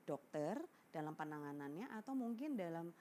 dokter dalam penanganannya atau mungkin dalam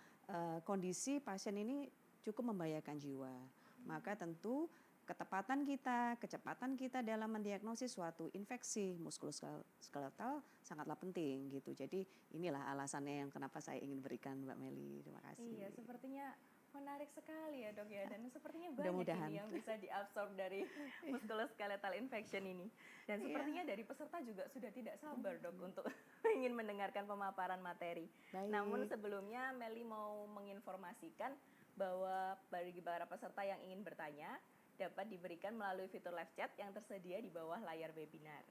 kondisi pasien ini cukup membahayakan jiwa. Maka tentu ketepatan kita, kecepatan kita dalam mendiagnosis suatu infeksi muskuloskeletal sangatlah penting gitu. Jadi inilah alasannya yang kenapa saya ingin berikan Mbak Meli. Terima kasih. Iya, sepertinya menarik sekali ya dok ya, dan sepertinya banyak ini yang bisa diabsorb dari musculoskeletal infection ini. Dan sepertinya dari peserta juga sudah tidak sabar dok untuk ingin mendengarkan pemaparan materi. Baik. Namun sebelumnya Meli mau menginformasikan bahwa bagi para peserta yang ingin bertanya dapat diberikan melalui fitur live chat yang tersedia di bawah layar webinar.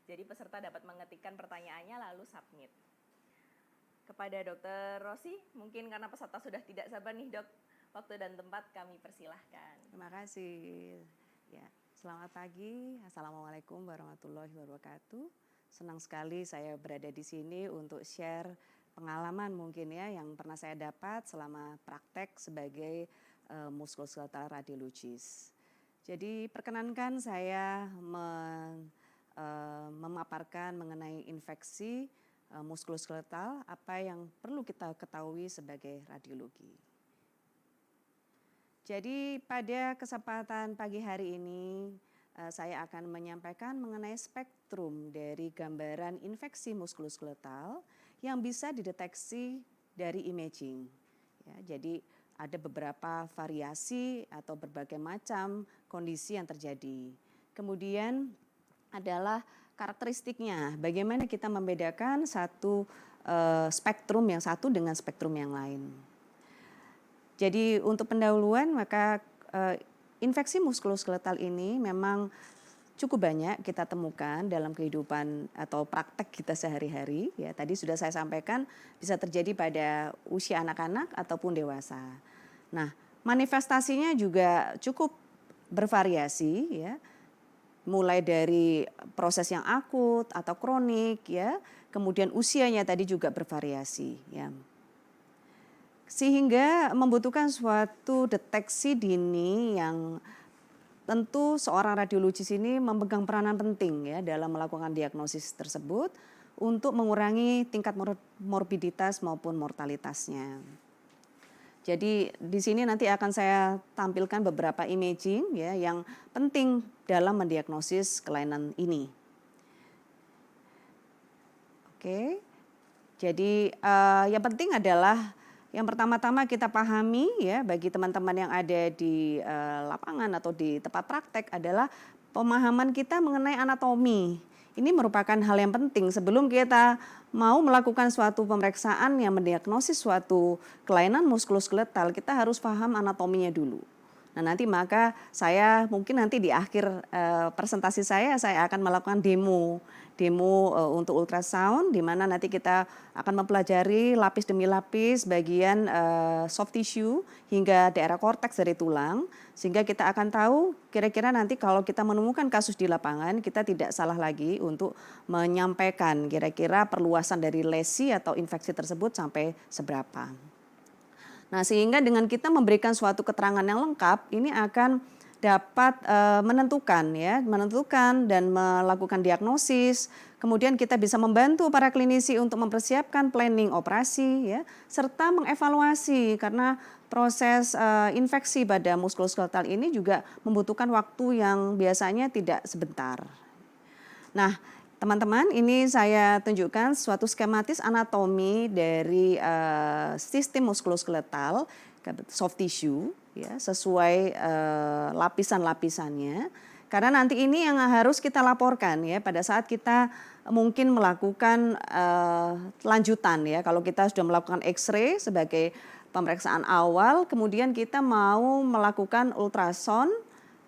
Jadi peserta dapat mengetikkan pertanyaannya lalu submit. Kepada Dr. Rosi, mungkin karena peserta sudah tidak sabar nih dok, waktu dan tempat kami persilahkan. Terima kasih. Ya, selamat pagi. Assalamualaikum warahmatullahi wabarakatuh. Senang sekali saya berada di sini untuk share pengalaman mungkin ya yang pernah saya dapat selama praktek sebagai muskuloskeletal radiologis. Jadi perkenankan saya memaparkan mengenai infeksi muskuloskeletal, apa yang perlu kita ketahui sebagai radiologi. Jadi pada kesempatan pagi hari ini saya akan menyampaikan mengenai spektrum dari gambaran infeksi muskuloskeletal yang bisa dideteksi dari imaging. Ya, jadi ada beberapa variasi atau berbagai macam kondisi yang terjadi. Kemudian adalah karakteristiknya, bagaimana kita membedakan satu spektrum yang satu dengan spektrum yang lain. Jadi untuk pendahuluan maka infeksi muskuloskeletal ini memang cukup banyak kita temukan dalam kehidupan atau praktek kita sehari-hari. Ya, tadi sudah saya sampaikan bisa terjadi pada usia anak-anak ataupun dewasa. Nah, manifestasinya juga cukup bervariasi ya. Mulai dari proses yang akut atau kronik ya, kemudian usianya tadi juga bervariasi ya. Sehingga membutuhkan suatu deteksi dini yang tentu seorang radiologis ini memegang peranan penting ya dalam melakukan diagnosis tersebut untuk mengurangi tingkat morbiditas maupun mortalitasnya. Jadi di sini nanti akan saya tampilkan beberapa imaging ya yang penting dalam mendiagnosis kelainan ini. Oke. Jadi yang penting adalah yang pertama-tama kita pahami ya bagi teman-teman yang ada di lapangan atau di tempat praktek adalah pemahaman kita mengenai anatomi. Ini merupakan hal yang penting sebelum kita mau melakukan suatu pemeriksaan yang mendiagnosis suatu kelainan muskuloskeletal, kita harus paham anatominya dulu. Nah nanti maka saya mungkin nanti di akhir presentasi saya akan melakukan demo untuk ultrasound di mana nanti kita akan mempelajari lapis demi lapis bagian soft tissue hingga daerah korteks dari tulang sehingga kita akan tahu kira-kira nanti kalau kita menemukan kasus di lapangan kita tidak salah lagi untuk menyampaikan kira-kira perluasan dari lesi atau infeksi tersebut sampai seberapa. Nah sehingga dengan kita memberikan suatu keterangan yang lengkap ini akan dapat menentukan dan melakukan diagnosis. Kemudian kita bisa membantu para klinisi untuk mempersiapkan planning operasi ya, serta mengevaluasi karena proses infeksi pada muskuloskeletal ini juga membutuhkan waktu yang biasanya tidak sebentar. Nah, teman-teman, ini saya tunjukkan suatu skematis anatomi dari sistem muskuloskeletal soft tissue ya, sesuai lapisan-lapisannya. Karena nanti ini yang harus kita laporkan ya pada saat kita mungkin melakukan lanjutan ya. Kalau kita sudah melakukan X-ray sebagai pemeriksaan awal, kemudian kita mau melakukan ultrasound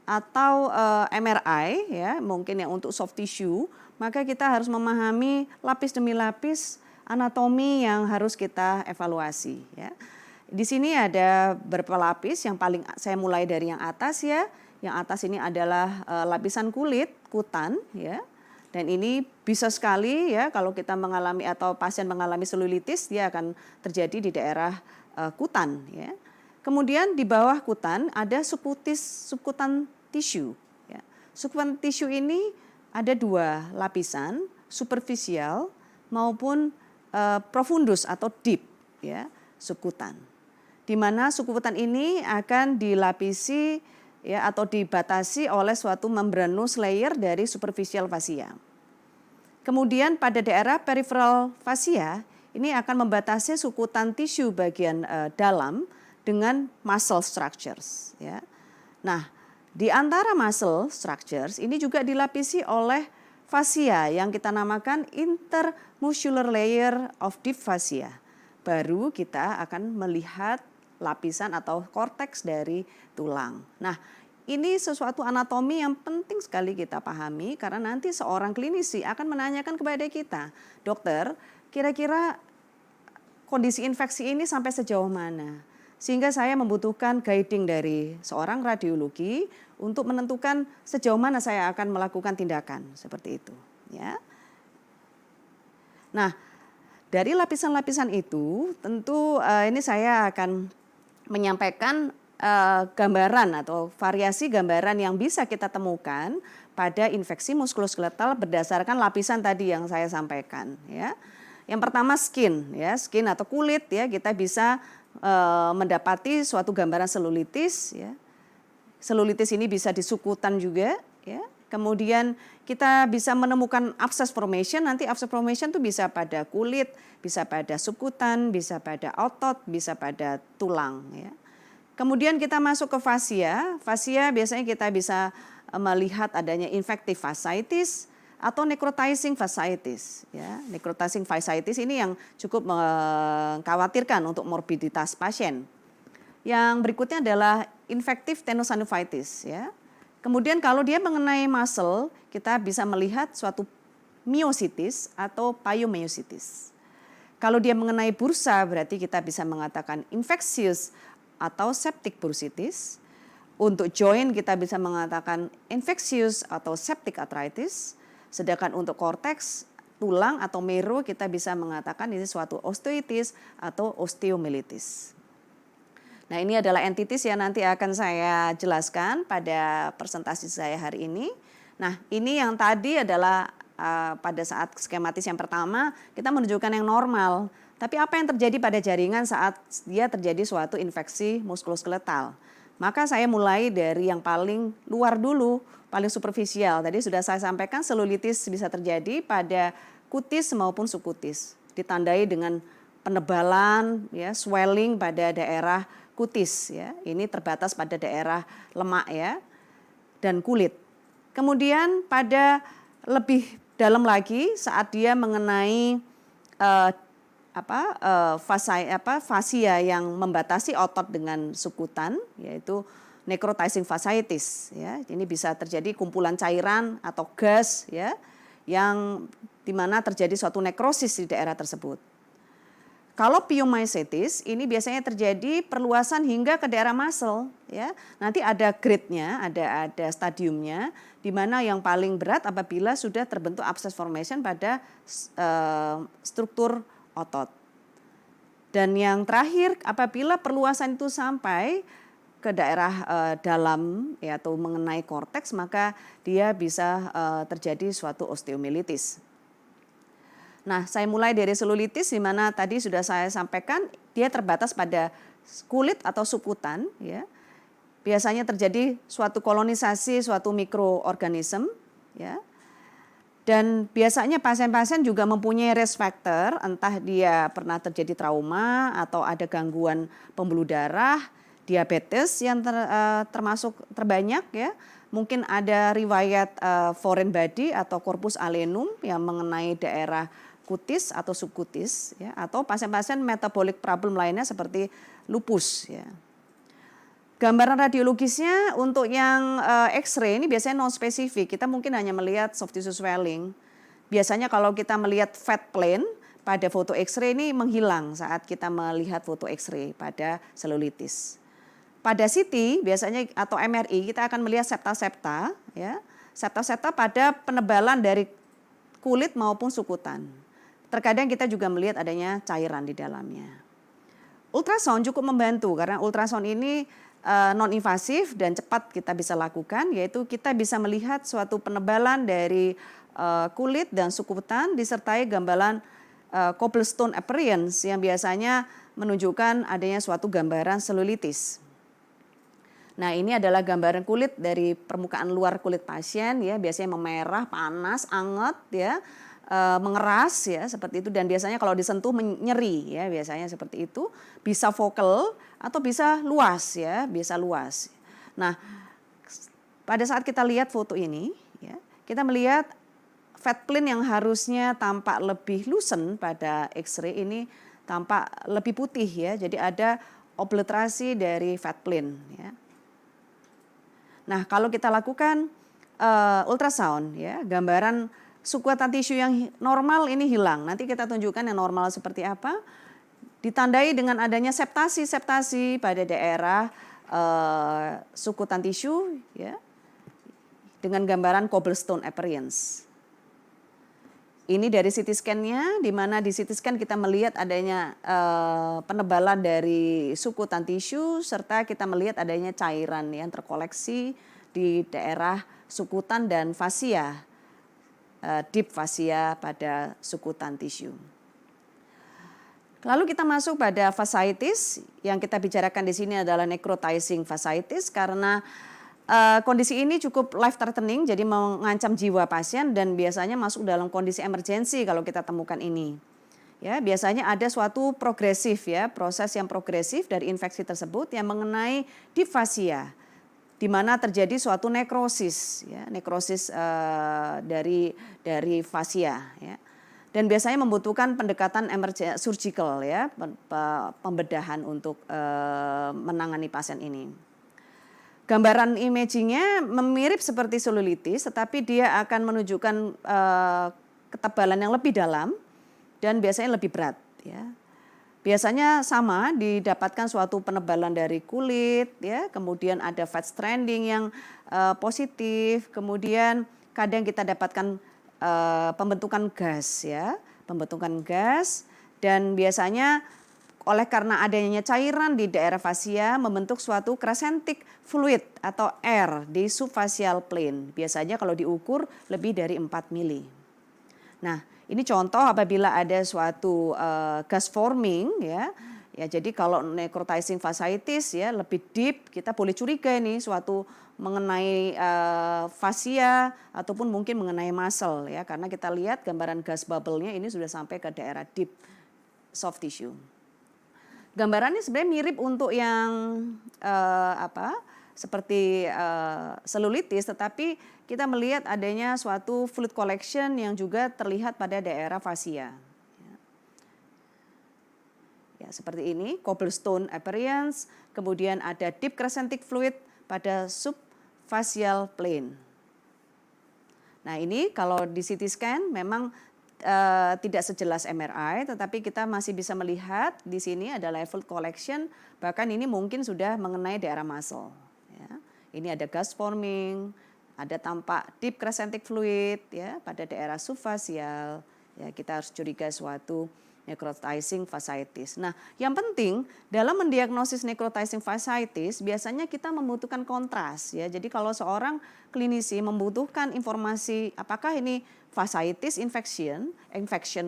atau MRI ya, mungkin yang untuk soft tissue, maka kita harus memahami lapis demi lapis anatomi yang harus kita evaluasi ya. Di sini ada beberapa lapis, yang paling saya mulai dari yang atas ya. Yang atas ini adalah lapisan kulit, kutan ya. Dan ini bisa sekali ya kalau kita mengalami atau pasien mengalami selulitis dia akan terjadi di daerah kutan ya. Kemudian di bawah kutan ada subkutan tisu ya. Subkutan tisu ini ada dua lapisan, superficial maupun profundus atau deep, ya, sukutan. Di mana sukutan ini akan dilapisi ya atau dibatasi oleh suatu membranous layer dari superficial fascia. Kemudian pada daerah peripheral fascia ini akan membatasi sukutan tisu bagian dalam dengan muscle structures, ya. Nah, di antara muscle structures ini juga dilapisi oleh fascia yang kita namakan intermuscular layer of deep fascia. Baru kita akan melihat lapisan atau korteks dari tulang. Nah, ini sesuatu anatomi yang penting sekali kita pahami karena nanti seorang klinisi akan menanyakan kepada kita, dokter, kira-kira kondisi infeksi ini sampai sejauh mana? Sehingga saya membutuhkan guiding dari seorang radiologi untuk menentukan sejauh mana saya akan melakukan tindakan seperti itu, ya. Nah, dari lapisan-lapisan itu tentu ini saya akan menyampaikan gambaran atau variasi gambaran yang bisa kita temukan pada infeksi muskuloskeletal berdasarkan lapisan tadi yang saya sampaikan, ya. Yang pertama skin, ya, skin atau kulit, ya, kita bisa mendapati suatu gambaran selulitis, ya. Selulitis ini bisa di sukutan juga, ya. Kemudian kita bisa menemukan abscess formation, nanti abscess formation itu bisa pada kulit, bisa pada sukutan, bisa pada otot, bisa pada tulang, ya. Kemudian kita masuk ke fascia. Fascia biasanya kita bisa melihat adanya infective fasciitis atau necrotizing fasciitis, ya. Necrotizing fasciitis ini yang cukup mengkhawatirkan untuk morbiditas pasien. Yang berikutnya adalah infective tenosynovitis, ya. Kemudian kalau dia mengenai muscle, kita bisa melihat suatu myositis atau pyomyositis. Kalau dia mengenai bursa berarti kita bisa mengatakan infectious atau septic bursitis. Untuk joint kita bisa mengatakan infectious atau septic arthritis. Sedangkan untuk korteks, tulang atau marrow kita bisa mengatakan ini suatu osteoitis atau osteomyelitis. Nah, ini adalah entities yang nanti akan saya jelaskan pada presentasi saya hari ini. Nah, ini yang tadi adalah pada saat skematis yang pertama kita menunjukkan yang normal. Tapi apa yang terjadi pada jaringan saat dia terjadi suatu infeksi muskuloskeletal? Maka saya mulai dari yang paling luar dulu, paling superficial. Tadi sudah saya sampaikan selulitis bisa terjadi pada kutis maupun sukutis. Ditandai dengan penebalan, ya, swelling pada daerah kutis, ya. Ini terbatas pada daerah lemak, ya, dan kulit. Kemudian pada lebih dalam lagi saat dia mengenai fascia yang membatasi otot dengan sukutan, yaitu necrotizing fasciitis, ya. Ini bisa terjadi kumpulan cairan atau gas, ya, yang dimana terjadi suatu nekrosis di daerah tersebut. Kalau pyomyositis ini biasanya terjadi perluasan hingga ke daerah muscle, ya. Nanti ada grade-nya, ada stadiumnya, di mana yang paling berat apabila sudah terbentuk abscess formation pada struktur otot. Dan yang terakhir apabila perluasan itu sampai ke daerah dalam, ya, atau mengenai korteks, maka dia bisa terjadi suatu osteomyelitis. Nah, saya mulai dari selulitis di mana tadi sudah saya sampaikan dia terbatas pada kulit atau sukutan, ya. Biasanya terjadi suatu kolonisasi suatu mikroorganisme, ya. Dan biasanya pasien-pasien juga mempunyai risk factor, entah dia pernah terjadi trauma atau ada gangguan pembuluh darah, diabetes yang termasuk terbanyak, ya. Mungkin ada riwayat foreign body atau corpus allelum yang mengenai daerah kutis atau subkutis, ya, atau pasien-pasien metabolic problem lainnya seperti lupus, ya. Gambaran radiologisnya untuk yang X-ray ini biasanya non spesifik. Kita mungkin hanya melihat soft tissue swelling. Biasanya kalau kita melihat fat plane pada foto X-ray ini menghilang saat kita melihat foto X-ray pada selulitis. Pada CT biasanya atau MRI kita akan melihat septa-septa, ya. Septa-septa pada penebalan dari kulit maupun sukutan. Terkadang kita juga melihat adanya cairan di dalamnya. Ultrasound cukup membantu karena ultrasound ini non-invasif dan cepat kita bisa lakukan, yaitu kita bisa melihat suatu penebalan dari kulit dan sukutan disertai gambaran cobblestone appearance yang biasanya menunjukkan adanya suatu gambaran selulitis. Nah, ini adalah gambaran kulit dari permukaan luar kulit pasien ya, biasanya memerah, panas, anget ya, mengeras ya seperti itu, dan biasanya kalau disentuh nyeri ya, biasanya seperti itu, bisa vokal atau bisa luas ya, bisa luas. Nah, pada saat kita lihat foto ini ya, kita melihat fat plane yang harusnya tampak lebih loosen pada X-ray ini tampak lebih putih ya, jadi ada obliterasi dari fat plane ya. Nah, kalau kita lakukan ultrasound ya, gambaran sukuatan tisu yang normal ini hilang. Nanti kita tunjukkan yang normal seperti apa. Ditandai dengan adanya septasi pada daerah sukuatan tisu ya, dengan gambaran cobblestone appearance. Ini dari CT scan-nya, di mana di CT scan kita melihat adanya penebalan dari sukutan tisu, serta kita melihat adanya cairan yang terkoleksi di daerah sukutan dan fasia, deep fasia pada sukutan tisu. Lalu kita masuk pada fasciitis, yang kita bicarakan di sini adalah necrotizing fasciitis, karena kondisi ini cukup life threatening, jadi mengancam jiwa pasien dan biasanya masuk dalam kondisi emergensi kalau kita temukan ini. Ya, biasanya ada suatu progresif ya, proses yang progresif dari infeksi tersebut yang mengenai deep fascia, di mana terjadi suatu nekrosis ya, nekrosis dari fascia ya. Dan biasanya membutuhkan pendekatan surgical ya, pembedahan untuk menangani pasien ini. Gambaran imagingnya mirip seperti selulitis, tetapi dia akan menunjukkan ketebalan yang lebih dalam dan biasanya lebih berat. Ya. Biasanya sama, didapatkan suatu penebalan dari kulit, ya, kemudian ada fat stranding yang positif, kemudian kadang kita dapatkan pembentukan gas, ya, pembentukan gas, dan biasanya oleh karena adanya cairan di daerah fascia membentuk suatu crescentic fluid atau air di subfacial plane. Biasanya kalau diukur lebih dari 4 mili. Nah, ini contoh apabila ada suatu gas forming ya. Ya, jadi kalau necrotizing fasciitis ya lebih deep, kita boleh curiga ini suatu mengenai fascia ataupun mungkin mengenai muscle ya, karena kita lihat gambaran gas bubble-nya ini sudah sampai ke daerah deep soft tissue. Gambarannya sebenarnya mirip untuk yang seperti selulitis, tetapi kita melihat adanya suatu fluid collection yang juga terlihat pada daerah fascia. Ya, seperti ini, cobblestone appearance, kemudian ada deep crescentic fluid pada subfacial plane. Nah, ini kalau di CT scan memang tidak sejelas MRI, tetapi kita masih bisa melihat di sini ada level collection, bahkan ini mungkin sudah mengenai daerah muscle. Ya. Ini ada gas forming, ada tampak deep crescentic fluid ya pada daerah subfacial. Ya, kita harus curiga suatu necrotizing fasciitis. Nah, yang penting dalam mendiagnosis necrotizing fasciitis biasanya kita membutuhkan kontras ya. Jadi kalau seorang klinisi membutuhkan informasi apakah ini fasciitis infection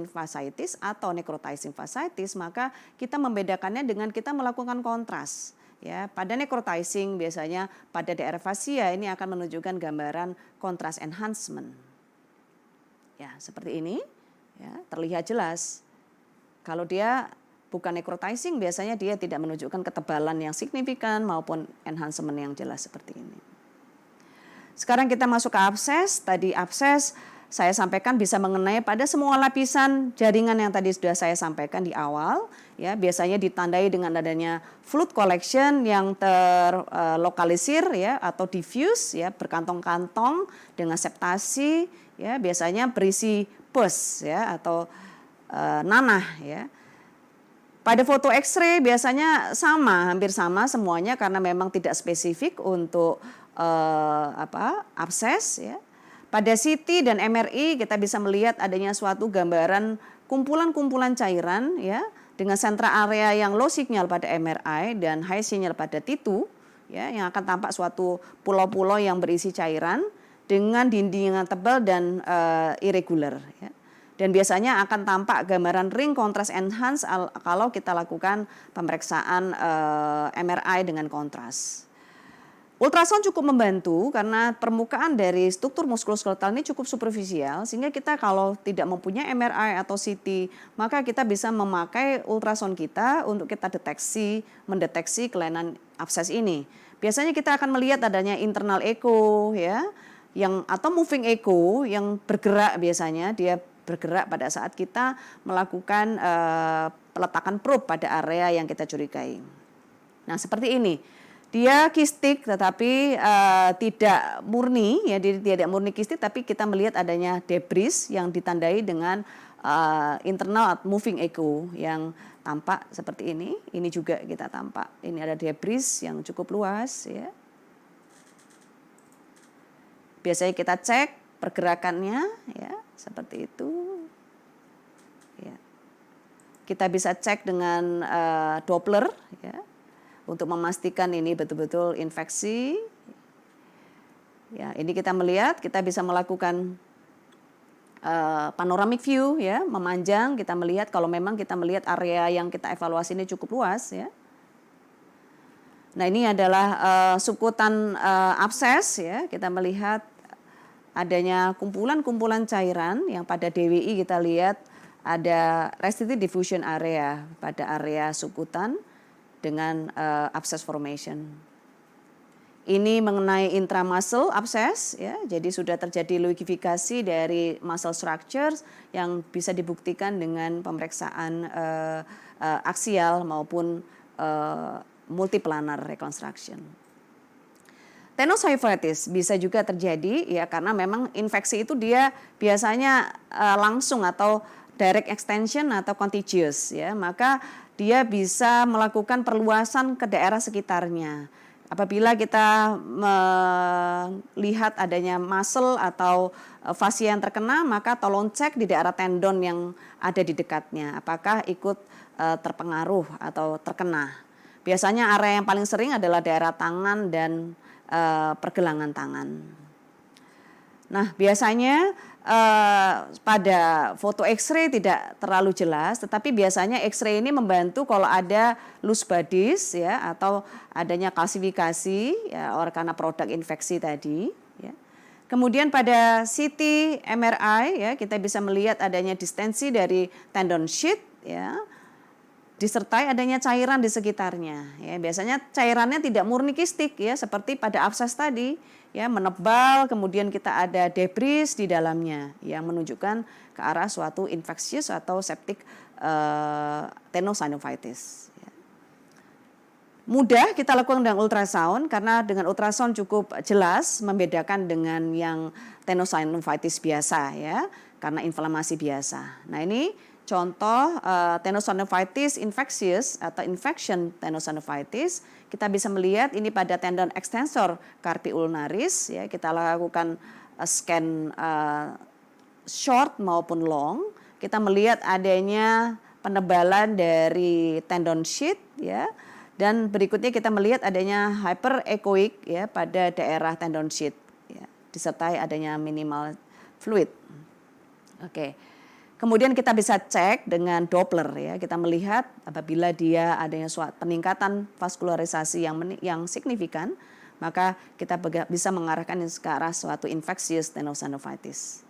fasciitis atau necrotizing fasciitis, maka kita membedakannya dengan kita melakukan kontras. Ya, pada necrotizing biasanya pada daerah fascia ini akan menunjukkan gambaran kontras enhancement. Ya, seperti ini ya, terlihat jelas. Kalau dia bukan necrotizing, biasanya dia tidak menunjukkan ketebalan yang signifikan maupun enhancement yang jelas seperti ini. Sekarang kita masuk ke abses. Tadi abses saya sampaikan bisa mengenai pada semua lapisan jaringan yang tadi sudah saya sampaikan di awal. Ya, biasanya ditandai dengan adanya fluid collection yang terlokalisir ya atau diffuse ya, berkantong-kantong dengan septasi ya, biasanya berisi pus ya atau nanah ya. Pada foto X-ray biasanya sama, hampir sama semuanya karena memang tidak spesifik untuk abses ya. Pada CT dan MRI kita bisa melihat adanya suatu gambaran kumpulan-kumpulan cairan ya dengan sentra area yang low signal pada MRI dan high signal pada T2 ya, yang akan tampak suatu pulau-pulau yang berisi cairan dengan dinding yang tebal dan irregular ya. Dan biasanya akan tampak gambaran ring contrast enhance kalau kita lakukan pemeriksaan MRI dengan kontras. Ultrasound cukup membantu karena permukaan dari struktur muskuloskeletal ini cukup superficial, sehingga kita kalau tidak mempunyai MRI atau CT, maka kita bisa memakai ultrasound kita untuk kita mendeteksi kelainan abses ini. Biasanya kita akan melihat adanya internal echo ya, atau moving echo yang bergerak, biasanya dia bergerak pada saat kita melakukan peletakan probe pada area yang kita curigai. Nah, seperti ini. Dia kistik tetapi tidak murni, ya, tidak murni kistik, tapi kita melihat adanya debris yang ditandai dengan internal moving echo yang tampak seperti ini. Ini juga kita tampak, ini ada debris yang cukup luas, ya. Biasanya kita cek pergerakannya, ya, seperti itu. Ya. Kita bisa cek dengan Doppler, ya, untuk memastikan ini betul-betul infeksi. Ya, ini kita melihat, kita bisa melakukan panoramic view, ya, memanjang, kita melihat kalau memang kita melihat area yang kita evaluasi ini cukup luas, ya. Nah, ini adalah subkutan abses, ya. Kita melihat adanya kumpulan-kumpulan cairan yang pada DWI kita lihat ada restricted diffusion area pada area subkutan dengan abscess formation. Ini mengenai intramuscle abscess, ya, jadi sudah terjadi liquidifikasi dari muscle structures yang bisa dibuktikan dengan pemeriksaan aksial maupun multiplanar reconstruction. Tenosynovitis bisa juga terjadi, ya, karena memang infeksi itu dia biasanya langsung atau direct extension atau contagious, ya, maka dia bisa melakukan perluasan ke daerah sekitarnya. Apabila kita melihat adanya muscle atau fascia yang terkena, maka tolong cek di daerah tendon yang ada di dekatnya, apakah ikut terpengaruh atau terkena. Biasanya area yang paling sering adalah daerah tangan dan pergelangan tangan. Nah, biasanya pada foto X-ray tidak terlalu jelas, tetapi biasanya X-ray ini membantu kalau ada loose bodies, ya, atau adanya kalsifikasi, ya, karena produk infeksi tadi, ya. Kemudian pada CT MRI, ya, kita bisa melihat adanya distensi dari tendon sheath, ya, disertai adanya cairan di sekitarnya, ya. Biasanya cairannya tidak murni kistik, ya, seperti pada abses tadi, ya, menebal, kemudian kita ada debris di dalamnya yang menunjukkan ke arah suatu infeksius atau septic tenosynovitis. Ya. Mudah kita lakukan dengan ultrasound karena dengan ultrasound cukup jelas membedakan dengan yang tenosynovitis biasa, ya, karena inflamasi biasa. Nah, ini contoh tenosynovitis infectious atau infection tenosynovitis. Kita bisa melihat ini pada tendon extensor carpi ulnaris, ya, kita lakukan scan short maupun long. Kita melihat adanya penebalan dari tendon sheath, ya, dan berikutnya kita melihat adanya hyperechoic, ya, pada daerah tendon sheath, ya, disertai adanya minimal fluid. Oke. Kemudian kita bisa cek dengan Doppler, ya, kita melihat apabila dia adanya suatu peningkatan vaskularisasi yang signifikan, maka kita bisa mengarahkan ke arah suatu infectious tenosynovitis.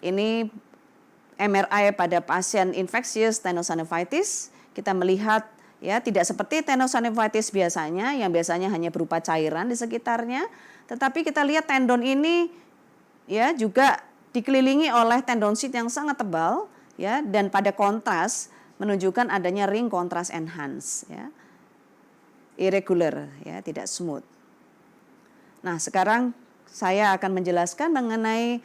Ini MRI pada pasien infectious tenosynovitis, kita melihat, ya, tidak seperti tenosynovitis biasanya yang biasanya hanya berupa cairan di sekitarnya, tetapi kita lihat tendon ini, ya, juga dikelilingi oleh tendon sheath yang sangat tebal, ya, dan pada kontras menunjukkan adanya ring contrast enhance, ya, irregular, ya, tidak smooth. Nah, sekarang saya akan menjelaskan mengenai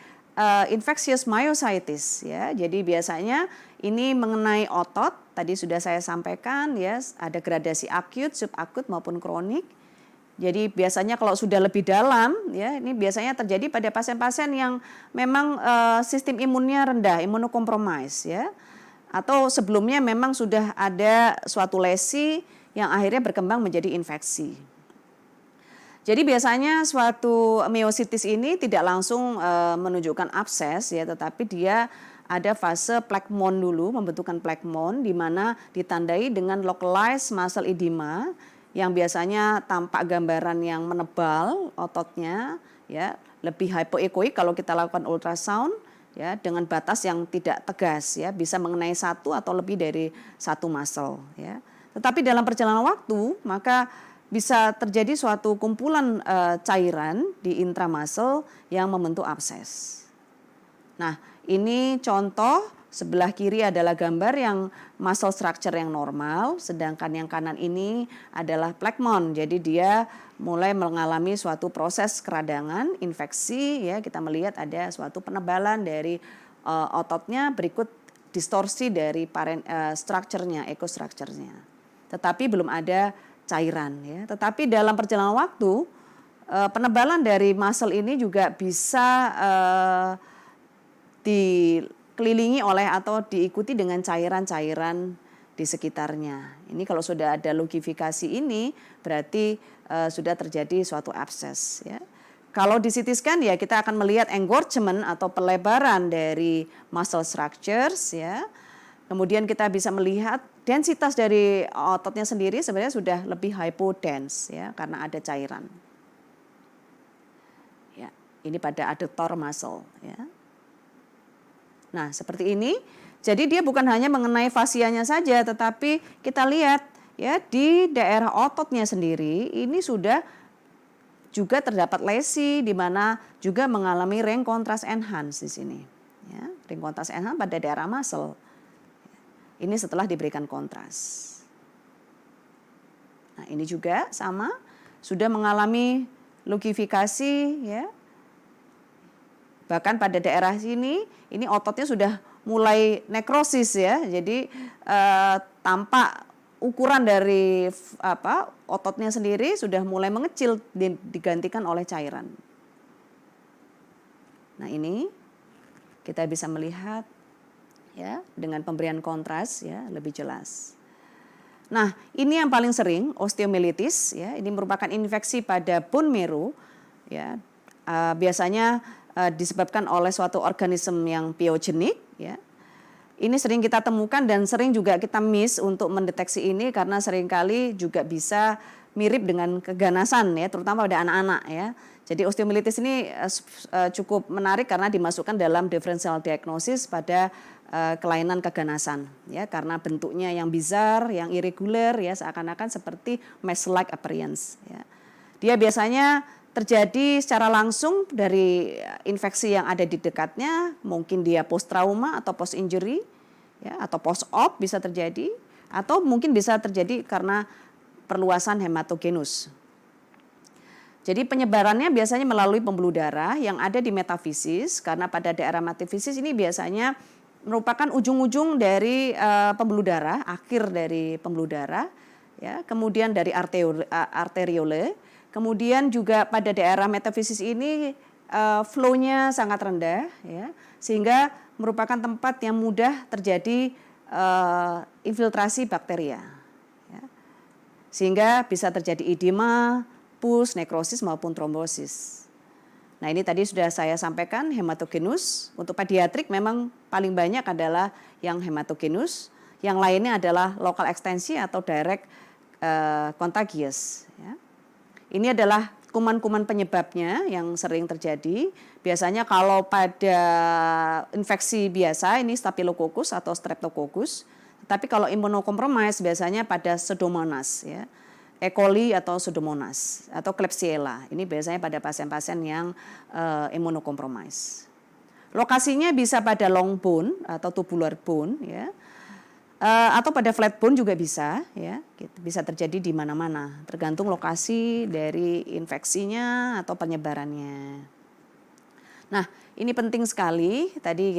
infectious myositis, ya. Jadi biasanya ini mengenai otot, tadi sudah saya sampaikan, ya, ada gradasi akut, subakut maupun kronik. Jadi biasanya kalau sudah lebih dalam, ya, ini biasanya terjadi pada pasien-pasien yang memang sistem imunnya rendah, imunokompromis, ya, atau sebelumnya memang sudah ada suatu lesi yang akhirnya berkembang menjadi infeksi. Jadi biasanya suatu myositis ini tidak langsung menunjukkan abses, ya, tetapi dia ada fase plekmon dulu, pembentukan plekmon di mana ditandai dengan localized muscle edema yang biasanya tampak gambaran yang menebal ototnya, ya, lebih hypoechoic kalau kita lakukan ultrasound, ya, dengan batas yang tidak tegas, ya, bisa mengenai satu atau lebih dari satu muscle, ya. Tetapi dalam perjalanan waktu maka bisa terjadi suatu kumpulan cairan di intramuscle yang membentuk abses. Nah, ini contoh, sebelah kiri adalah gambar yang muscle structure yang normal, sedangkan yang kanan ini adalah plekmon. Jadi dia mulai mengalami suatu proses keradangan, infeksi, ya, kita melihat ada suatu penebalan dari ototnya, berikut distorsi dari strukturnya, ekostrukturnya. Tetapi belum ada cairan, ya. Tetapi dalam perjalanan waktu penebalan dari muscle ini juga bisa dikelilingi oleh atau diikuti dengan cairan-cairan di sekitarnya. Ini kalau sudah ada lukifikasi ini berarti sudah terjadi suatu abses, ya. Kalau di CT scan ya kita akan melihat engorgement atau pelebaran dari muscle structures, ya. Kemudian kita bisa melihat densitas dari ototnya sendiri sebenarnya sudah lebih hypodense, ya, karena ada cairan. Ya, ini pada adductor muscle, ya. Nah, seperti ini. Jadi dia bukan hanya mengenai fasianya saja, tetapi kita lihat, ya, di daerah ototnya sendiri ini sudah juga terdapat lesi di mana juga mengalami ring contrast enhance di sini, ya. Ring contrast enhance pada daerah muscle. Ini setelah diberikan kontras. Nah, ini juga sama, sudah mengalami lukifikasi, ya. Bahkan pada daerah sini, ini ototnya sudah mulai nekrosis, ya. Jadi tampak ukuran dari ototnya sendiri sudah mulai mengecil, digantikan oleh cairan. Nah, ini kita bisa melihat, ya, dengan pemberian kontras, ya, lebih jelas. Nah, ini yang paling sering osteomyelitis, ya, ini merupakan infeksi pada bone marrow, ya. Biasanya disebabkan oleh suatu organisme yang pyogenik, ya. Ini sering kita temukan dan sering juga kita miss untuk mendeteksi ini karena seringkali juga bisa mirip dengan keganasan, ya, terutama pada anak-anak, ya. Jadi osteomyelitis ini cukup menarik karena dimasukkan dalam differential diagnosis pada kelainan keganasan, ya, karena bentuknya yang bizarre, yang irregular, ya, seakan-akan seperti mesh-like appearance, ya. Dia biasanya terjadi secara langsung dari infeksi yang ada di dekatnya, mungkin dia post trauma atau post injury, ya, atau post op bisa terjadi, atau mungkin bisa terjadi karena perluasan hematogenus. Jadi penyebarannya biasanya melalui pembuluh darah yang ada di metafisis, karena pada daerah metafisis ini biasanya merupakan ujung-ujung dari pembuluh darah, akhir dari pembuluh darah, ya, kemudian dari arteriole, kemudian juga pada daerah metafisis ini flow-nya sangat rendah, ya, sehingga merupakan tempat yang mudah terjadi infiltrasi bakteria, ya, sehingga bisa terjadi edema, pus, nekrosis maupun trombosis. Nah, ini tadi sudah saya sampaikan hematogenus. Untuk pediatrik memang paling banyak adalah yang hematogenus. Yang lainnya adalah lokal ekstensi atau direct contagious, ya. Ini adalah kuman-kuman penyebabnya yang sering terjadi. Biasanya kalau pada infeksi biasa ini Staphylococcus atau Streptococcus. Tapi kalau imunokompromis biasanya pada Pseudomonas, ya. E. coli atau Pseudomonas atau Klebsiella. Ini biasanya pada pasien-pasien yang imunokompromis. Lokasinya bisa pada long bone atau tubular bone, ya. Atau pada flat bone juga bisa, ya. Bisa terjadi di mana-mana, tergantung lokasi dari infeksinya atau penyebarannya. Nah, ini penting sekali. Tadi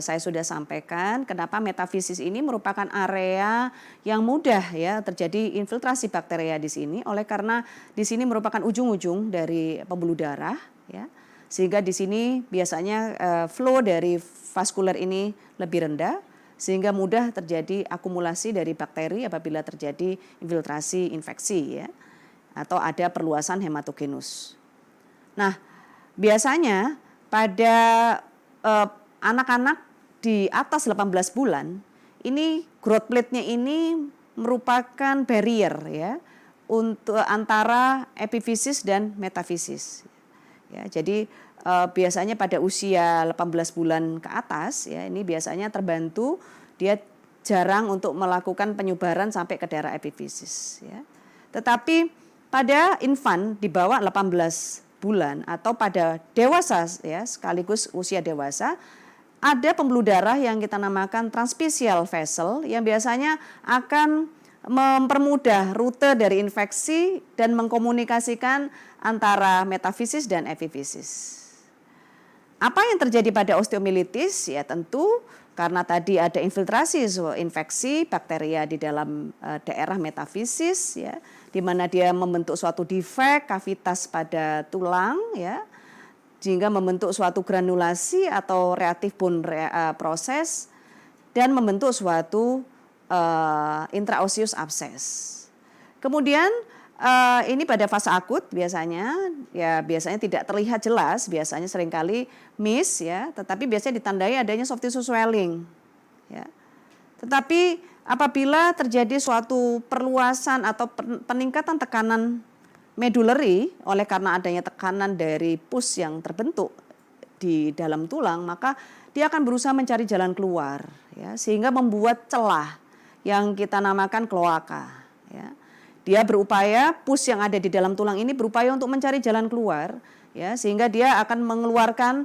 saya sudah sampaikan kenapa metafisis ini merupakan area yang mudah, ya, terjadi infiltrasi bakteria di sini. Oleh karena di sini merupakan ujung-ujung dari pembuluh darah, ya, sehingga di sini biasanya flow dari vaskuler ini lebih rendah, sehingga mudah terjadi akumulasi dari bakteri apabila terjadi infiltrasi infeksi, ya, atau ada perluasan hematogenus. Nah, biasanya pada anak-anak di atas 18 bulan, ini growth plate-nya ini merupakan barrier ya untuk antara epifisis dan metafisis. Ya, jadi biasanya pada usia 18 bulan ke atas ya ini biasanya terbantu, dia jarang untuk melakukan penyebaran sampai ke daerah epifisis ya. Tetapi pada infan di bawah 18 bulan atau pada dewasa ya sekaligus usia dewasa, ada pembuluh darah yang kita namakan transmisial vessel yang biasanya akan mempermudah rute dari infeksi dan mengkomunikasikan antara metafisis dan epifisis. Apa yang terjadi pada osteomilitis? Ya tentu karena tadi ada infiltrasi infeksi bakteria di dalam daerah metafisis ya, di mana dia membentuk suatu defek kavitas pada tulang ya, sehingga membentuk suatu granulasi atau reaktif bone proses dan membentuk suatu intraosseous abscess. Kemudian ini pada fase akut biasanya tidak terlihat jelas, biasanya seringkali miss ya, tetapi biasanya ditandai adanya soft tissue swelling ya. Tetapi apabila terjadi suatu perluasan atau peningkatan tekanan medullary oleh karena adanya tekanan dari pus yang terbentuk di dalam tulang, maka dia akan berusaha mencari jalan keluar ya, sehingga membuat celah yang kita namakan kloaka ya. Dia berupaya, pus yang ada di dalam tulang ini berupaya untuk mencari jalan keluar ya, sehingga dia akan mengeluarkan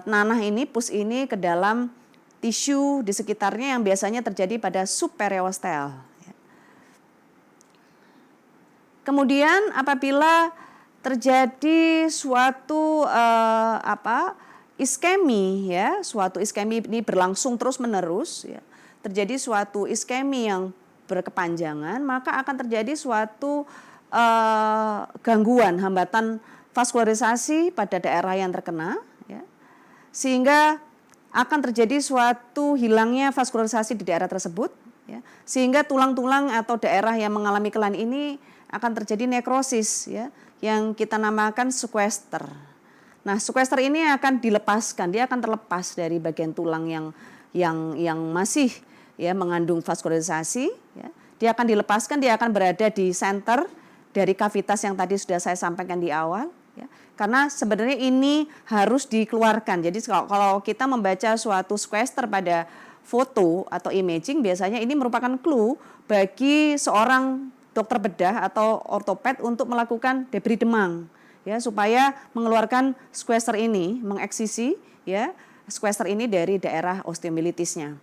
nanah ini, pus ini ke dalam tisu di sekitarnya yang biasanya terjadi pada subperiosteal ya. Kemudian apabila terjadi suatu iskemi ya, suatu iskemi ini berlangsung terus-menerus ya, terjadi suatu iskemi yang berkepanjangan, maka akan terjadi suatu gangguan hambatan vaskularisasi pada daerah yang terkena ya, sehingga akan terjadi suatu hilangnya vaskularisasi di daerah tersebut ya, sehingga tulang-tulang atau daerah yang mengalami kelan ini akan terjadi nekrosis ya, yang kita namakan sequester. Nah, sequester ini akan dilepaskan, dia akan terlepas dari bagian tulang yang masih ya mengandung vaskularisasi ya. Dia akan dilepaskan, dia akan berada di center dari kavitas yang tadi sudah saya sampaikan di awal ya. Karena sebenarnya ini harus dikeluarkan. Jadi kalau kita membaca suatu sequester pada foto atau imaging, biasanya ini merupakan clue bagi seorang dokter bedah atau ortoped untuk melakukan debris demang ya, supaya mengeluarkan sequester ini, mengeksisi ya sequester ini dari daerah osteomilitisnya.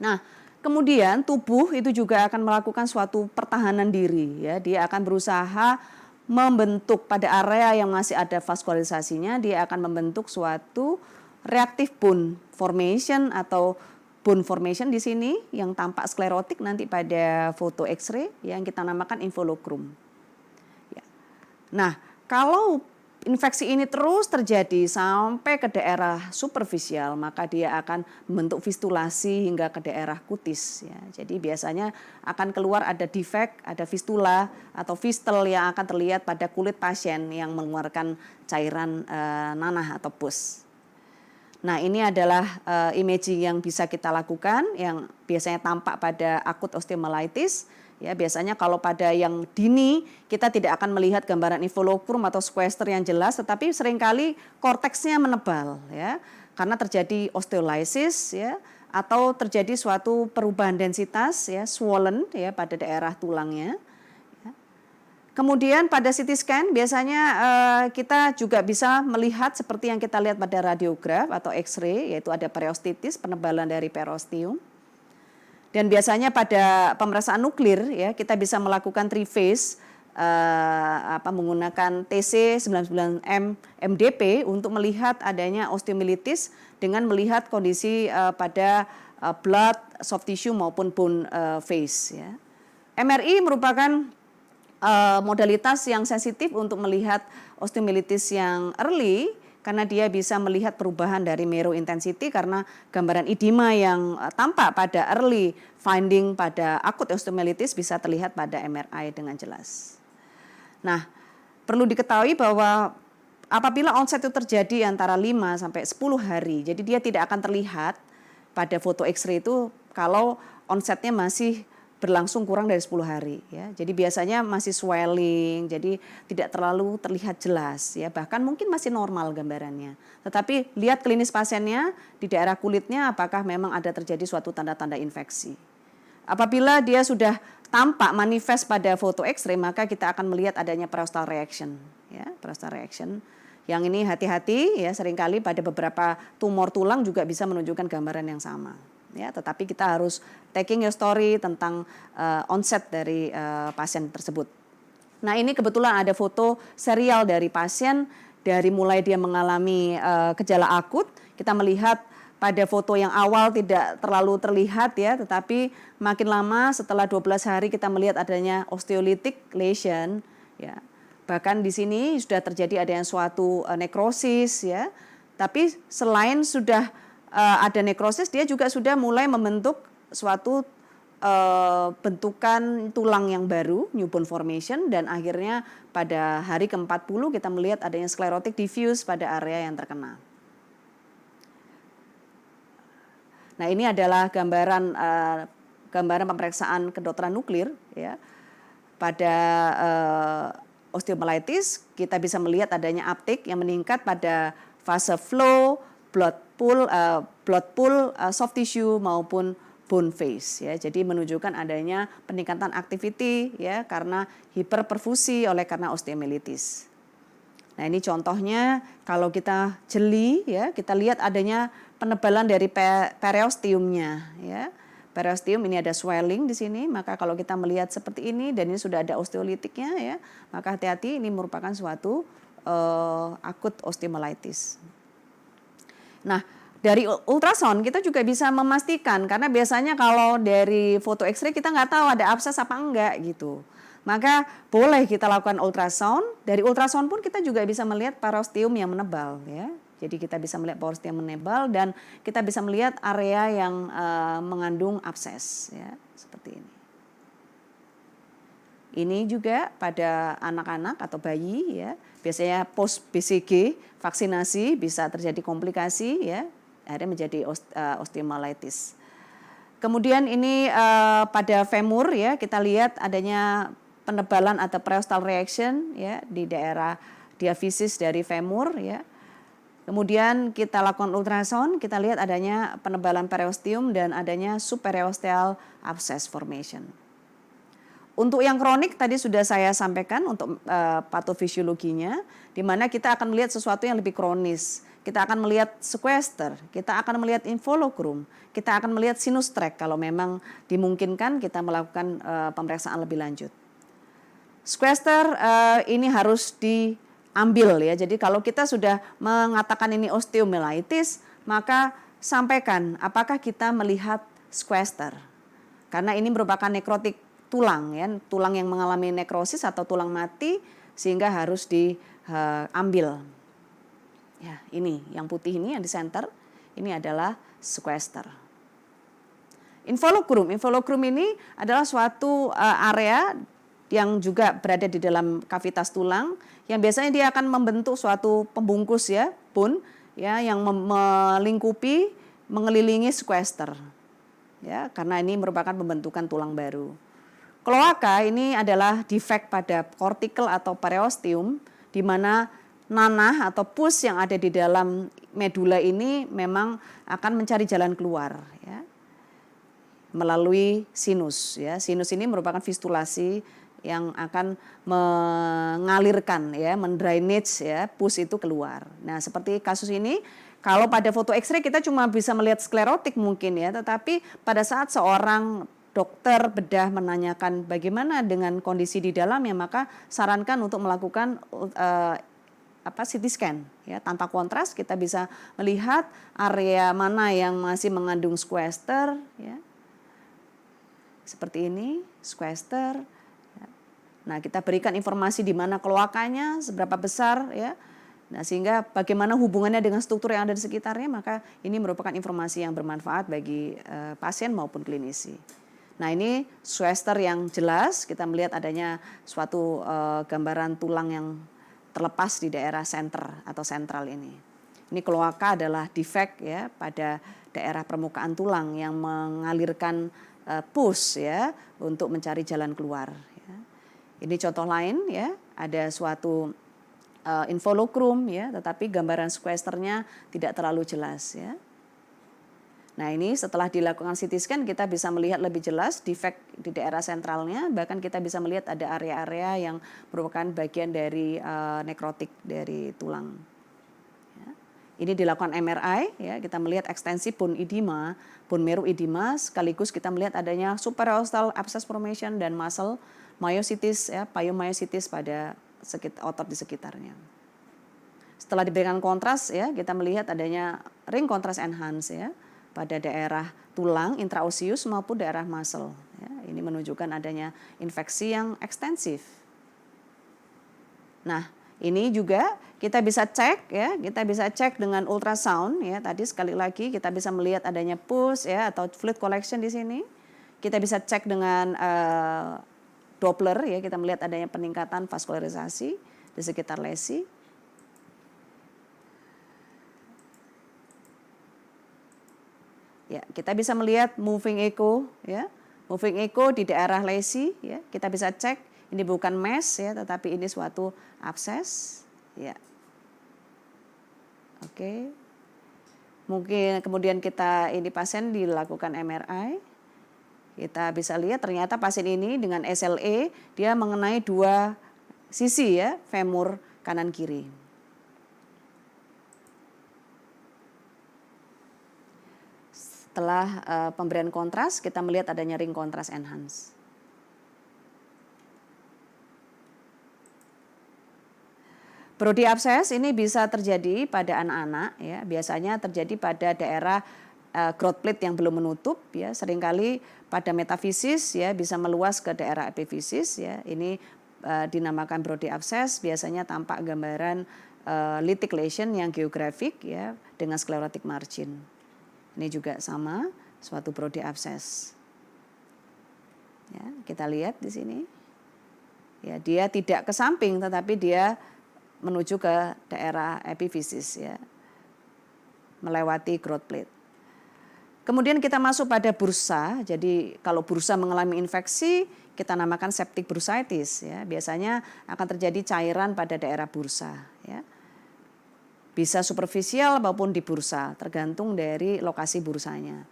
Nah, kemudian tubuh itu juga akan melakukan suatu pertahanan diri ya. Dia akan berusaha membentuk pada area yang masih ada vaskularisasinya, dia akan membentuk suatu reactive bone formation atau bone formation di sini yang tampak sklerotik nanti pada foto X-ray yang kita namakan involucrum. Ya. Nah, kalau infeksi ini terus terjadi sampai ke daerah superficial, maka dia akan membentuk fistulasi hingga ke daerah kutis ya. Jadi biasanya akan keluar ada defek, ada fistula atau fistel yang akan terlihat pada kulit pasien yang mengeluarkan cairan nanah atau pus. Nah, ini adalah imaging yang bisa kita lakukan yang biasanya tampak pada akut osteomyelitis. Ya, biasanya kalau pada yang dini kita tidak akan melihat gambaran involucrum atau sequester yang jelas, tetapi seringkali korteksnya menebal ya, karena terjadi osteolysis ya, atau terjadi suatu perubahan densitas ya, swollen ya pada daerah tulangnya. Ya. Kemudian pada CT scan biasanya kita juga bisa melihat seperti yang kita lihat pada radiograf atau X-ray, yaitu ada periostitis, penebalan dari periosteum. Dan biasanya pada pemeriksaan nuklir ya kita bisa melakukan triphase menggunakan TC99M MDP untuk melihat adanya osteomyelitis dengan melihat kondisi pada blood, soft tissue maupun bone phase ya. MRI merupakan modalitas yang sensitif untuk melihat osteomyelitis yang early, karena dia bisa melihat perubahan dari marrow intensity karena gambaran edema yang tampak pada early finding pada akut osteomyelitis bisa terlihat pada MRI dengan jelas. Nah, perlu diketahui bahwa apabila onset itu terjadi antara 5 sampai 10 hari, jadi dia tidak akan terlihat pada foto X-ray itu kalau onsetnya masih berlangsung kurang dari 10 hari ya. Jadi biasanya masih swelling, jadi tidak terlalu terlihat jelas ya, bahkan mungkin masih normal gambarannya. Tetapi lihat klinis pasiennya di daerah kulitnya apakah memang ada terjadi suatu tanda-tanda infeksi. Apabila dia sudah tampak manifest pada foto X-ray, maka kita akan melihat adanya peristal reaction ya, peristal reaction. Yang ini hati-hati ya, seringkali pada beberapa tumor tulang juga bisa menunjukkan gambaran yang sama. Ya, tetapi kita harus taking your story tentang onset dari pasien tersebut. Nah, ini kebetulan ada foto serial dari pasien dari mulai dia mengalami gejala akut. Kita melihat pada foto yang awal tidak terlalu terlihat ya, tetapi makin lama setelah 12 hari kita melihat adanya osteolytic lesion ya. Bahkan di sini sudah terjadi adanya suatu nekrosis ya. Tapi selain sudah ada nekrosis, dia juga sudah mulai membentuk suatu bentukan tulang yang baru, new bone formation, dan akhirnya pada hari ke-40 kita melihat adanya sclerotic diffuse pada area yang terkena. Nah, ini adalah gambaran pemeriksaan kedokteran nuklir ya. Pada osteomyelitis kita bisa melihat adanya uptake yang meningkat pada fase flow, blood pool, soft tissue maupun bone phase ya. Jadi menunjukkan adanya peningkatan activity ya karena hiperperfusi oleh karena osteomyelitis. Nah, ini contohnya kalau kita jeli ya, kita lihat adanya penebalan dari periosteumnya ya. Periosteum ini ada swelling di sini, maka kalau kita melihat seperti ini dan ini sudah ada osteolitiknya ya, maka hati-hati ini merupakan suatu akut osteomyelitis. Nah, dari ultrasound kita juga bisa memastikan karena biasanya kalau dari foto X-ray kita nggak tahu ada abses apa enggak gitu. Maka boleh kita lakukan ultrasound. Dari ultrasound pun kita juga bisa melihat periosteum yang menebal ya. Jadi kita bisa melihat periosteum yang menebal dan kita bisa melihat area yang mengandung abses ya, seperti ini. Ini juga pada anak-anak atau bayi ya. Biasanya post BCG vaksinasi bisa terjadi komplikasi ya, akhirnya menjadi osteomyelitis. Kemudian ini pada femur ya, kita lihat adanya penebalan atau periostal reaction ya di daerah diaphysis dari femur ya. Kemudian kita lakukan ultrasound, kita lihat adanya penebalan periosteum dan adanya subperiosteal abscess formation. Untuk yang kronik tadi sudah saya sampaikan untuk patofisiologinya, di mana kita akan melihat sesuatu yang lebih kronis. Kita akan melihat sequester, kita akan melihat involucrum, kita akan melihat sinus tract kalau memang dimungkinkan kita melakukan pemeriksaan lebih lanjut. Sequester ini harus diambil ya. Jadi kalau kita sudah mengatakan ini osteomyelitis, maka sampaikan apakah kita melihat sequester. Karena ini merupakan nekrotik tulang ya, tulang yang mengalami nekrosis atau tulang mati sehingga harus diambil. Ya, ini yang putih ini yang di center, ini adalah sequester. Involucrum ini adalah suatu area yang juga berada di dalam kavitas tulang yang biasanya dia akan membentuk suatu pembungkus ya, bone ya yang melingkupi mengelilingi sequester. Ya, karena ini merupakan pembentukan tulang baru. Kloaka ini adalah defect pada cortical atau periosteum di mana nanah atau pus yang ada di dalam medula ini memang akan mencari jalan keluar ya, melalui sinus ya. Sinus ini merupakan fistulasi yang akan mengalirkan ya, mendrainage ya pus itu keluar. Nah, seperti kasus ini kalau pada foto X-ray kita cuma bisa melihat sklerotik mungkin ya, tetapi pada saat seorang dokter bedah menanyakan bagaimana dengan kondisi di dalamnya, maka sarankan untuk melakukan CT scan ya, tanpa kontras kita bisa melihat area mana yang masih mengandung sequester ya. Seperti ini, sequester. Ya. Nah, kita berikan informasi di mana kloakanya, seberapa besar ya. Nah, sehingga bagaimana hubungannya dengan struktur yang ada di sekitarnya, maka ini merupakan informasi yang bermanfaat bagi pasien maupun klinisi. Nah, ini sequester yang jelas, kita melihat adanya suatu gambaran tulang yang terlepas di daerah center atau sentral ini. Ini kloaka adalah defect ya pada daerah permukaan tulang yang mengalirkan pus ya untuk mencari jalan keluar. Ya. Ini contoh lain ya, ada suatu involucrum ya, tetapi gambaran sequesternya tidak terlalu jelas ya. Nah ini setelah dilakukan CT scan kita bisa melihat lebih jelas defect di daerah sentralnya, bahkan kita bisa melihat ada area-area yang merupakan bagian dari nekrotik dari tulang. Ya. Ini dilakukan MRI, ya kita melihat ekstensi bone edema, bone marrow edema, sekaligus kita melihat adanya supraostal abscess formation dan muscle myositis, ya, pyomyositis pada otot di sekitarnya. Setelah diberikan kontras, ya kita melihat adanya ring kontras enhance, ya, pada daerah tulang intraosius maupun daerah muscle. Ya, ini menunjukkan adanya infeksi yang ekstensif. Nah, ini juga kita bisa cek ya, kita bisa cek dengan ultrasound ya. Tadi sekali lagi kita bisa melihat adanya pus ya atau fluid collection di sini. Kita bisa cek dengan Doppler ya, kita melihat adanya peningkatan vaskularisasi di sekitar lesi. Ya, kita bisa melihat moving echo ya. Moving echo di daerah lesi ya. Kita bisa cek ini bukan mass ya, tetapi ini suatu abses ya. Oke. Mungkin kemudian ini pasien dilakukan MRI. Kita bisa lihat ternyata pasien ini dengan SLE dia mengenai dua sisi ya, femur kanan kiri. Setelah pemberian kontras, kita melihat adanya ring kontras enhance. Brody abscess ini bisa terjadi pada anak-anak, ya. Biasanya terjadi pada daerah growth plate yang belum menutup, ya. Seringkali pada metafisis, ya, bisa meluas ke daerah epifisis, ya. Ini dinamakan Brody abscess. Biasanya tampak gambaran lytic lesion yang geografik, ya, dengan sclerotic margin. Ini juga sama, suatu Brody abscess. Ya, kita lihat di sini. Ya, dia tidak ke samping, tetapi dia menuju ke daerah epifisis, ya, melewati growth plate. Kemudian kita masuk pada bursa. Jadi kalau bursa mengalami infeksi, kita namakan septic bursitis. Ya, biasanya akan terjadi cairan pada daerah bursa. Ya. Bisa superficial maupun di bursa, tergantung dari lokasi bursanya.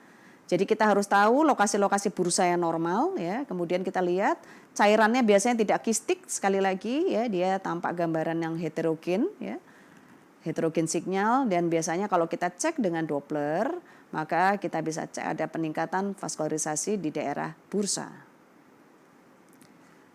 Jadi kita harus tahu lokasi-lokasi bursa yang normal, ya. Kemudian kita lihat cairannya biasanya tidak kistik, sekali lagi, ya, dia tampak gambaran yang heterogen, ya, heterogen signal, dan biasanya kalau kita cek dengan Doppler, maka kita bisa cek ada peningkatan vaskularisasi di daerah bursa.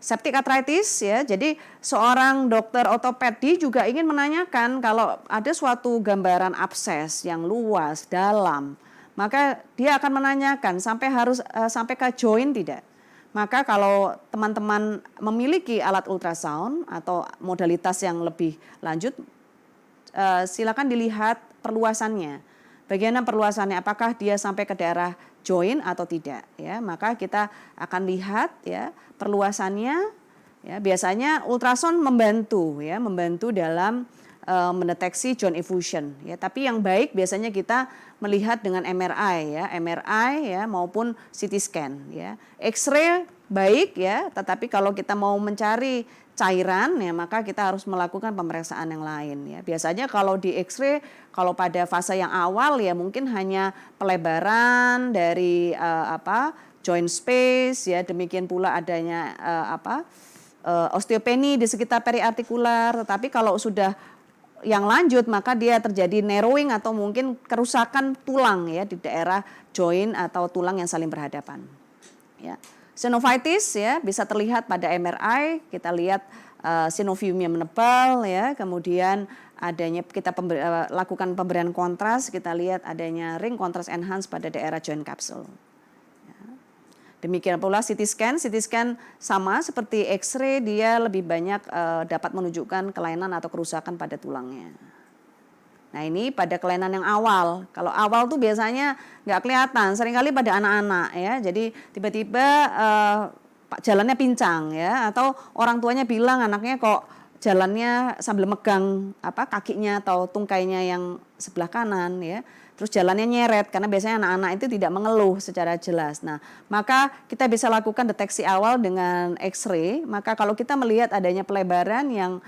Septic arthritis ya, jadi seorang dokter ortopedi juga ingin menanyakan kalau ada suatu gambaran abses yang luas, dalam, maka dia akan menanyakan sampai ke joint tidak. Maka kalau teman-teman memiliki alat ultrasound atau modalitas yang lebih lanjut, silakan dilihat perluasannya. Bagaimana perluasannya, apakah dia sampai ke daerah joint atau tidak, ya. Maka kita akan lihat ya perluasannya, ya. Biasanya ultrasound membantu dalam mendeteksi joint effusion, ya. Tapi yang baik biasanya kita melihat dengan MRI ya maupun CT scan, ya. X-ray baik ya, tetapi kalau kita mau mencari cairan ya maka kita harus melakukan pemeriksaan yang lain, ya. Biasanya kalau di X-ray kalau pada fase yang awal ya mungkin hanya pelebaran dari joint space, ya, demikian pula adanya osteopeni di sekitar periartikular. Tetapi kalau sudah yang lanjut maka dia terjadi narrowing atau mungkin kerusakan tulang ya di daerah joint atau tulang yang saling berhadapan. Ya. Synovitis ya bisa terlihat pada MRI, kita lihat synoviumnya menebal ya, kemudian adanya kita lakukan pemberian kontras, kita lihat adanya ring kontras enhance pada daerah joint capsule. Ya. Demikian pula CT scan sama seperti X-ray, dia lebih banyak dapat menunjukkan kelainan atau kerusakan pada tulangnya. Nah ini pada kelainan yang awal. Kalau awal tuh biasanya nggak kelihatan, seringkali pada anak-anak ya. Jadi tiba-tiba jalannya pincang ya, atau orang tuanya bilang anaknya kok jalannya sambil megang kakinya atau tungkainya yang sebelah kanan ya. Terus jalannya nyeret karena biasanya anak-anak itu tidak mengeluh secara jelas. Nah, maka kita bisa lakukan deteksi awal dengan X-ray. Maka kalau kita melihat adanya pelebaran yang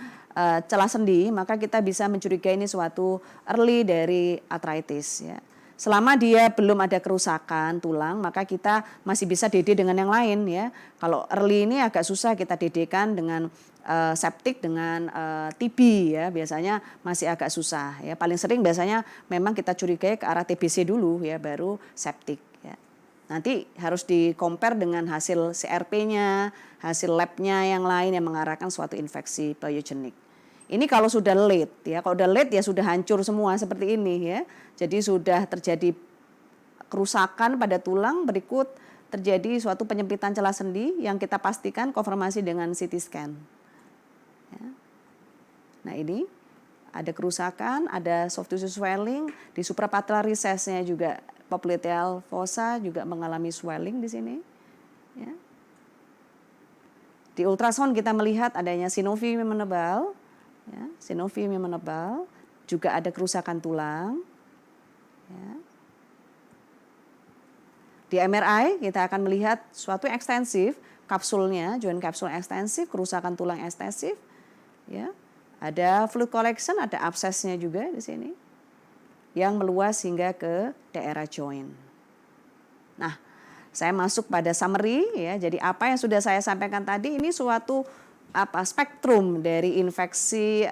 celah sendi, maka kita bisa mencurigai ini suatu early dari arthritis ya. Selama dia belum ada kerusakan tulang, maka kita masih bisa DD dengan yang lain ya. Kalau early ini agak susah kita DD-kan dengan septik dengan TB ya, biasanya masih agak susah ya. Paling sering biasanya memang kita curigai ke arah TBC dulu ya, baru septik ya. Nanti harus di-compare dengan hasil CRP-nya, hasil lab-nya yang lain yang mengarahkan suatu infeksi pyogenik. Ini kalau sudah late ya, kalau udah late ya sudah hancur semua seperti ini ya. Jadi sudah terjadi kerusakan pada tulang, berikut terjadi suatu penyempitan celah sendi yang kita pastikan konfirmasi dengan CT scan. Ya. Nah ini ada kerusakan, ada soft tissue swelling, di suprapatellar recess-nya juga popliteal fossa juga mengalami swelling di sini. Ya. Di ultrasound kita melihat adanya synovium yang menebal, ya, synovium yang menebal, juga ada kerusakan tulang. Ya. Di MRI kita akan melihat suatu ekstensif, kapsulnya, joint kapsul ekstensif, kerusakan tulang ekstensif. Ya. Ada fluid collection, ada absesnya juga di sini yang meluas hingga ke daerah joint. Nah, saya masuk pada summary ya. Jadi apa yang sudah saya sampaikan tadi ini suatu spektrum dari infeksi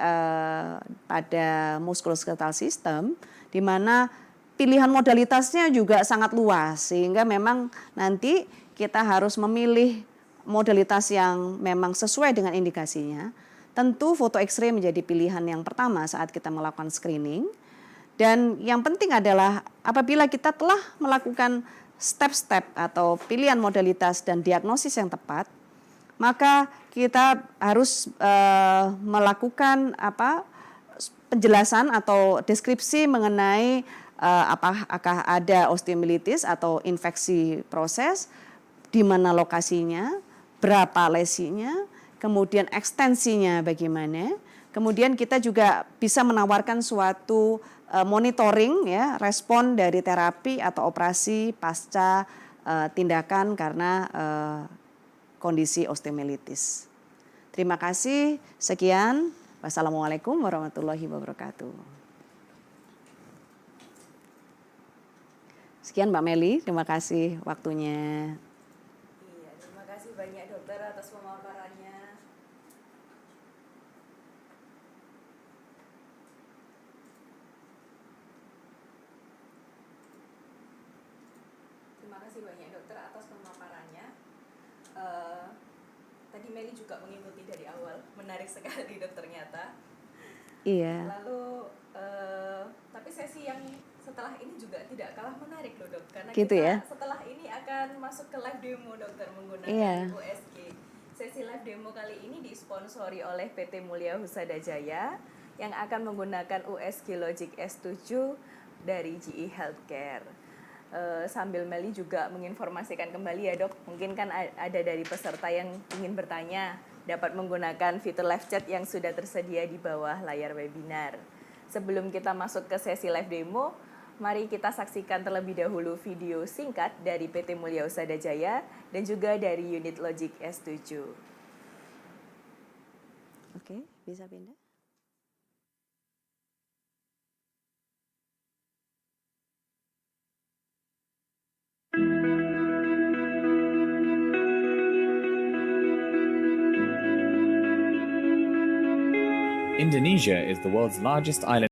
pada musculoskeletal system, di mana pilihan modalitasnya juga sangat luas, sehingga memang nanti kita harus memilih modalitas yang memang sesuai dengan indikasinya. Tentu foto X-ray menjadi pilihan yang pertama saat kita melakukan screening. Dan yang penting adalah apabila kita telah melakukan step-step atau pilihan modalitas dan diagnosis yang tepat, maka kita harus melakukan penjelasan atau deskripsi mengenai apakah ada osteomyelitis atau infeksi proses, di mana lokasinya, berapa lesinya, kemudian ekstensinya bagaimana. Kemudian kita juga bisa menawarkan suatu monitoring ya, respon dari terapi atau operasi pasca tindakan karena kondisi osteomyelitis. Terima kasih, sekian. Wassalamualaikum warahmatullahi wabarakatuh. Sekian Mbak Meli, terima kasih waktunya. Iya, terima kasih banyak dokter atas pemaparannya. Terima kasih banyak dokter atas pemaparannya. Tadi Meli juga mengikuti dari awal, menarik sekali dokter ternyata. Iya. Lalu tapi sesi yang setelah ini juga tidak kalah menarik loh dok, karena gitu kita ya? Setelah ini akan masuk ke live demo dokter menggunakan USG. Sesi live demo kali ini disponsori oleh PT Mulia Husada Jaya yang akan menggunakan USG Logic S7 dari GE Healthcare. Sambil Meli juga menginformasikan kembali ya dok, mungkin kan ada dari peserta yang ingin bertanya, dapat menggunakan fitur live chat yang sudah tersedia di bawah layar webinar. Sebelum kita masuk ke sesi live demo, mari kita saksikan terlebih dahulu video singkat dari PT Mulia Husada Jaya dan juga dari unit Logic S7. Oke, bisa pindah. Indonesia is the world's largest island.